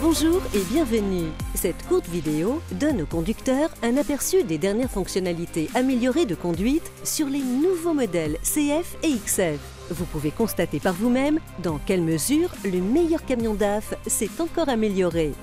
Bonjour et bienvenue. Cette courte vidéo donne aux conducteurs un aperçu des dernières fonctionnalités améliorées de conduite sur les nouveaux modèles CF et XF. Vous pouvez constater par vous-même dans quelle mesure le meilleur camion DAF s'est encore amélioré.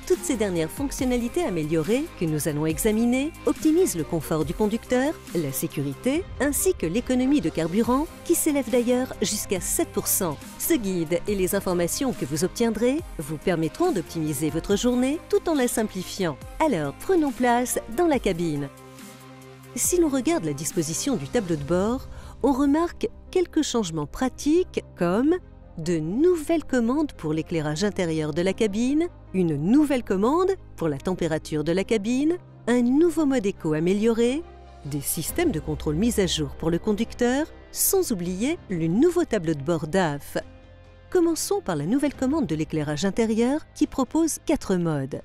Toutes ces dernières fonctionnalités améliorées que nous allons examiner optimisent le confort du conducteur, la sécurité ainsi que l'économie de carburant qui s'élève d'ailleurs jusqu'à 7%. Ce guide et les informations que vous obtiendrez vous permettront d'optimiser votre journée tout en la simplifiant. Alors prenons place dans la cabine. Si l'on regarde la disposition du tableau de bord, on remarque quelques changements pratiques comme de nouvelles commandes pour l'éclairage intérieur de la cabine, une nouvelle commande pour la température de la cabine, un nouveau mode éco amélioré, des systèmes de contrôle mis à jour pour le conducteur, sans oublier le nouveau tableau de bord DAF. Commençons par la nouvelle commande de l'éclairage intérieur qui propose 4 modes.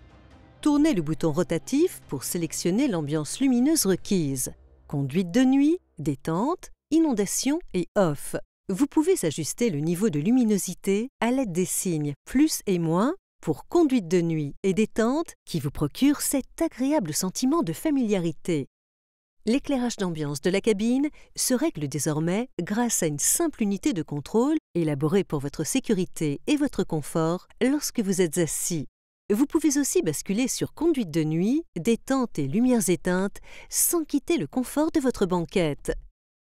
Tournez le bouton rotatif pour sélectionner l'ambiance lumineuse requise. Conduite de nuit, détente, inondation et off. Vous pouvez ajuster le niveau de luminosité à l'aide des signes plus et moins pour conduite de nuit et détente qui vous procure cet agréable sentiment de familiarité. L'éclairage d'ambiance de la cabine se règle désormais grâce à une simple unité de contrôle élaborée pour votre sécurité et votre confort lorsque vous êtes assis. Vous pouvez aussi basculer sur conduite de nuit, détente et lumières éteintes sans quitter le confort de votre banquette.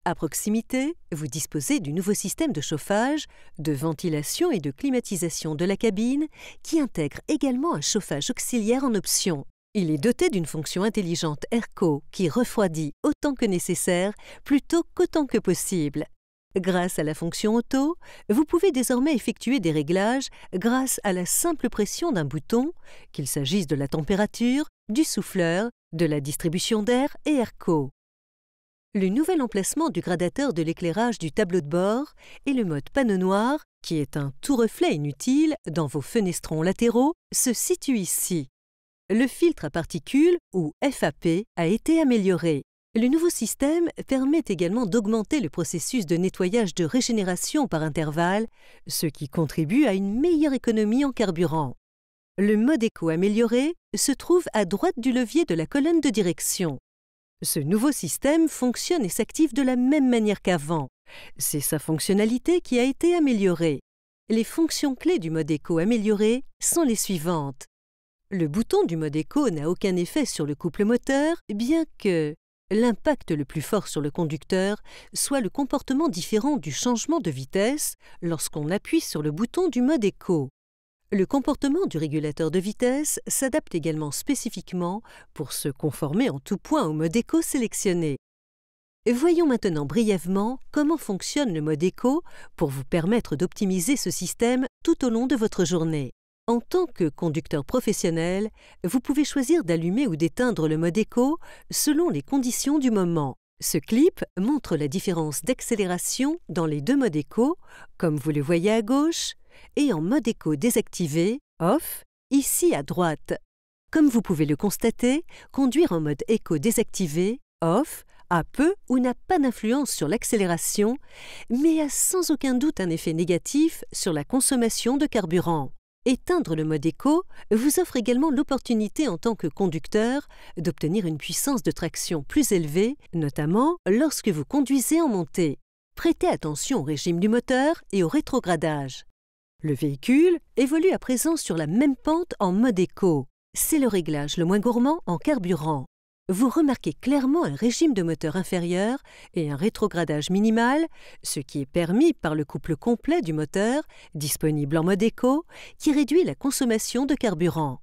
À proximité, vous disposez du nouveau système de chauffage, de ventilation et de climatisation de la cabine qui intègre également un chauffage auxiliaire en option. Il est doté d'une fonction intelligente Airco qui refroidit autant que nécessaire plutôt qu'autant que possible. Grâce à la fonction auto, vous pouvez désormais effectuer des réglages grâce à la simple pression d'un bouton, qu'il s'agisse de la température, du souffleur, de la distribution d'air et Airco. Le nouvel emplacement du gradateur de l'éclairage du tableau de bord et le mode panneau noir, qui est un tout-reflet inutile dans vos fenestrons latéraux, se situe ici. Le filtre à particules, ou FAP, a été amélioré. Le nouveau système permet également d'augmenter le processus de nettoyage de régénération par intervalle, ce qui contribue à une meilleure économie en carburant. Le mode éco amélioré se trouve à droite du levier de la colonne de direction. Ce nouveau système fonctionne et s'active de la même manière qu'avant. C'est sa fonctionnalité qui a été améliorée. Les fonctions clés du mode éco amélioré sont les suivantes. Le bouton du mode éco n'a aucun effet sur le couple moteur, bien que l'impact le plus fort sur le conducteur soit le comportement différent du changement de vitesse lorsqu'on appuie sur le bouton du mode éco. Le comportement du régulateur de vitesse s'adapte également spécifiquement pour se conformer en tout point au mode éco sélectionné. Voyons maintenant brièvement comment fonctionne le mode éco pour vous permettre d'optimiser ce système tout au long de votre journée. En tant que conducteur professionnel, vous pouvez choisir d'allumer ou d'éteindre le mode éco selon les conditions du moment. Ce clip montre la différence d'accélération dans les deux modes éco, comme vous le voyez à gauche, et en mode éco désactivé, off, ici à droite. Comme vous pouvez le constater, conduire en mode éco désactivé, off, a peu ou n'a pas d'influence sur l'accélération, mais a sans aucun doute un effet négatif sur la consommation de carburant. Éteindre le mode éco vous offre également l'opportunité en tant que conducteur d'obtenir une puissance de traction plus élevée, notamment lorsque vous conduisez en montée. Prêtez attention au régime du moteur et au rétrogradage. Le véhicule évolue à présent sur la même pente en mode éco. C'est le réglage le moins gourmand en carburant. Vous remarquez clairement un régime de moteur inférieur et un rétrogradage minimal, ce qui est permis par le couple complet du moteur, disponible en mode éco, qui réduit la consommation de carburant.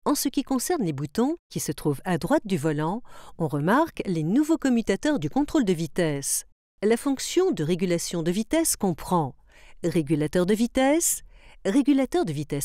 En ce qui concerne les boutons, qui se trouvent à droite du volant, on remarque les nouveaux commutateurs du contrôle de vitesse. La fonction de régulation de vitesse comprend régulateur de vitesse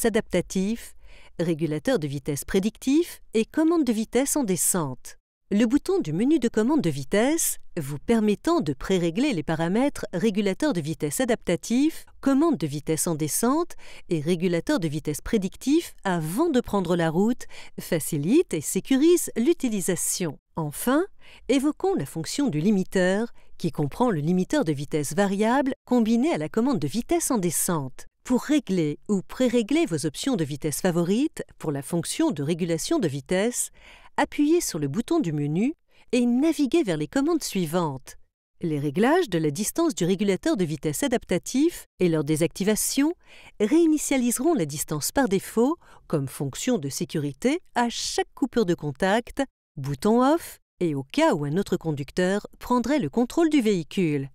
adaptatif, régulateur de vitesse prédictif et commande de vitesse en descente. Le bouton du menu de commande de vitesse vous permettant de pré-régler les paramètres régulateur de vitesse adaptatif, commande de vitesse en descente et régulateur de vitesse prédictif avant de prendre la route facilite et sécurise l'utilisation. Enfin, évoquons la fonction du limiteur qui comprend le limiteur de vitesse variable combiné à la commande de vitesse en descente. Pour régler ou pré-régler vos options de vitesse favorites pour la fonction de régulation de vitesse, appuyez sur le bouton du menu et naviguez vers les commandes suivantes. Les réglages de la distance du régulateur de vitesse adaptatif et leur désactivation réinitialiseront la distance par défaut comme fonction de sécurité à chaque coupure de contact, bouton off et au cas où un autre conducteur prendrait le contrôle du véhicule.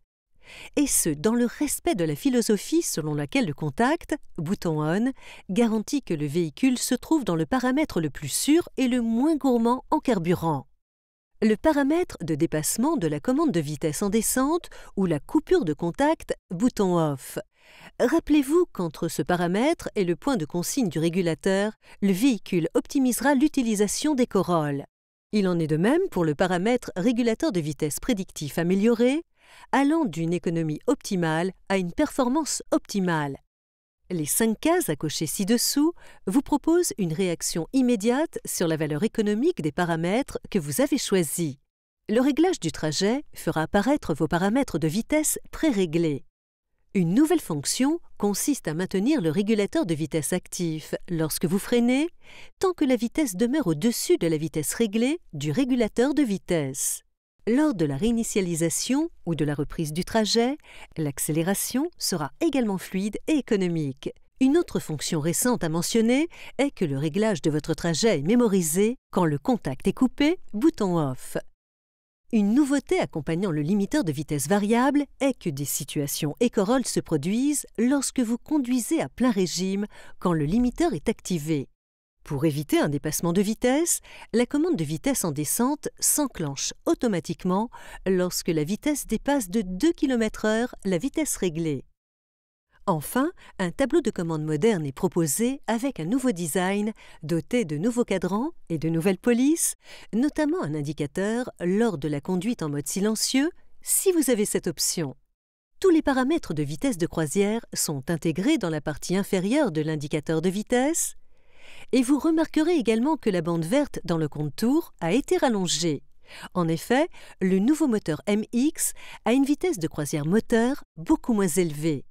Et ce, dans le respect de la philosophie selon laquelle le contact, bouton on, garantit que le véhicule se trouve dans le paramètre le plus sûr et le moins gourmand en carburant. Le paramètre de dépassement de la commande de vitesse en descente ou la coupure de contact, bouton off. Rappelez-vous qu'entre ce paramètre et le point de consigne du régulateur, le véhicule optimisera l'utilisation des corolles. Il en est de même pour le paramètre régulateur de vitesse prédictif amélioré, allant d'une économie optimale à une performance optimale. Les 5 cases à cocher ci-dessous vous proposent une réaction immédiate sur la valeur économique des paramètres que vous avez choisis. Le réglage du trajet fera apparaître vos paramètres de vitesse pré-réglés. Une nouvelle fonction consiste à maintenir le régulateur de vitesse actif lorsque vous freinez, tant que la vitesse demeure au-dessus de la vitesse réglée du régulateur de vitesse. Lors de la réinitialisation ou de la reprise du trajet, l'accélération sera également fluide et économique. Une autre fonction récente à mentionner est que le réglage de votre trajet est mémorisé quand le contact est coupé, bouton off. Une nouveauté accompagnant le limiteur de vitesse variable est que des situations écorolles se produisent lorsque vous conduisez à plein régime quand le limiteur est activé. Pour éviter un dépassement de vitesse, la commande de vitesse en descente s'enclenche automatiquement lorsque la vitesse dépasse de 2 km/h la vitesse réglée. Enfin, un tableau de commande moderne est proposé avec un nouveau design doté de nouveaux cadrans et de nouvelles polices, notamment un indicateur lors de la conduite en mode silencieux, si vous avez cette option. Tous les paramètres de vitesse de croisière sont intégrés dans la partie inférieure de l'indicateur de vitesse, et vous remarquerez également que la bande verte dans le compte-tours a été rallongée. En effet, le nouveau moteur MX a une vitesse de croisière moteur beaucoup moins élevée.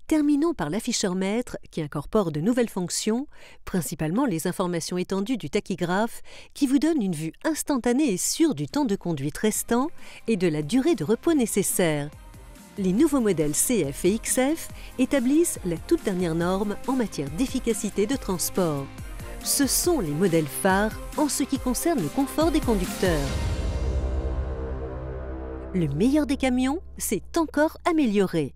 Terminons par l'afficheur maître qui incorpore de nouvelles fonctions, principalement les informations étendues du tachygraphe qui vous donne une vue instantanée et sûre du temps de conduite restant et de la durée de repos nécessaire. Les nouveaux modèles CF et XF établissent la toute dernière norme en matière d'efficacité de transport. Ce sont les modèles phares en ce qui concerne le confort des conducteurs. Le meilleur des camions s'est encore amélioré.